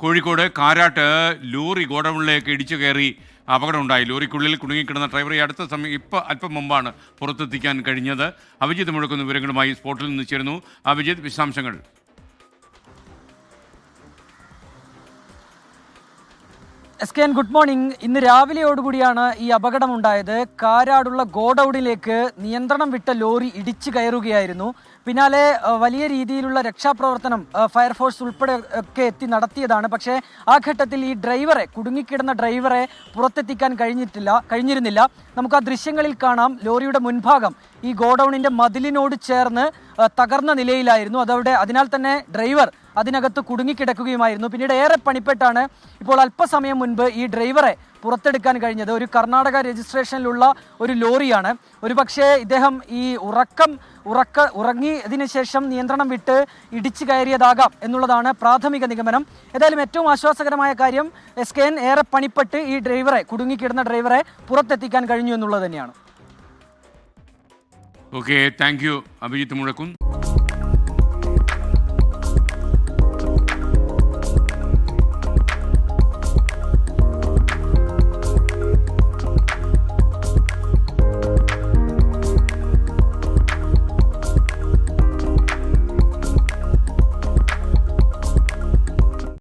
Kozhikode Karat lorry ഗോഡൌണിലേക്ക് ഇടിച്ചു കയറി അപകടമുണ്ടായി. ലോറിക്കുള്ളിൽ കുടുങ്ങിക്കിടന്ന ഡ്രൈവറെ അടുത്ത സമയം അല്പം മുമ്പാണ് പുറത്തെത്തിക്കാൻ കഴിഞ്ഞത്. അഭിജിത്ത് മുഴക്കുന്ന വിവരങ്ങളുമായി സ്പോട്ടിൽ നിന്ന് ചേരുന്നു. അഭിജിത്ത്, വിശദാംശങ്ങൾ. SKN good morning. ഇന്ന് രാവിലെയോടുകൂടിയാണ് ഈ അപകടമുണ്ടായത്. കാരാടുള്ള ഗോഡൌണിലേക്ക് നിയന്ത്രണം വിട്ട ലോറി ഇടിച്ചു കയറുകയായിരുന്നു. പിന്നാലെ വലിയ രീതിയിലുള്ള രക്ഷാപ്രവർത്തനം ഫയർഫോഴ്സ് ഉൾപ്പെടെ ഒക്കെ എത്തി നടത്തിയതാണ്. പക്ഷേ ആ ഘട്ടത്തിൽ ഈ കുടുങ്ങിക്കിടന്ന ഡ്രൈവറെ പുറത്തെത്തിക്കാൻ കഴിഞ്ഞിരുന്നില്ല. നമുക്ക് ആ ദൃശ്യങ്ങളിൽ കാണാം. ലോറിയുടെ മുൻഭാഗം ഈ ഗോഡൌണിൻ്റെ മതിലിനോട് ചേർന്ന് തകർന്ന നിലയിലായിരുന്നു. അതിനാൽ തന്നെ ഡ്രൈവർ അതിനകത്ത് കുടുങ്ങിക്കിടക്കുകയുമായിരുന്നു. പിന്നീട് ഏറെ പണിപ്പെട്ടാണ് ഇപ്പോൾ അല്പസമയം മുൻപ് ഈ ഡ്രൈവറെ പുറത്തെടുക്കാൻ കഴിഞ്ഞത്. ഒരു കർണാടക രജിസ്ട്രേഷനിലുള്ള ഒരു ലോറിയാണ്. ഒരുപക്ഷെ ഇദ്ദേഹം ഈ ഉറങ്ങിയതിനു ശേഷം നിയന്ത്രണം വിട്ട് ഇടിച്ചു കയറിയതാകാം എന്നുള്ളതാണ് പ്രാഥമിക നിഗമനം. ഏതായാലും ഏറ്റവും ആശ്വാസകരമായ കാര്യം SKN ഏറെ പണിപ്പെട്ട് ഈ കുടുങ്ങിക്കിടന്ന ഡ്രൈവറെ പുറത്തെത്തിക്കാൻ കഴിഞ്ഞു എന്നുള്ളത് തന്നെയാണ്. Okay, thank you Abhijith മുഴക്കും.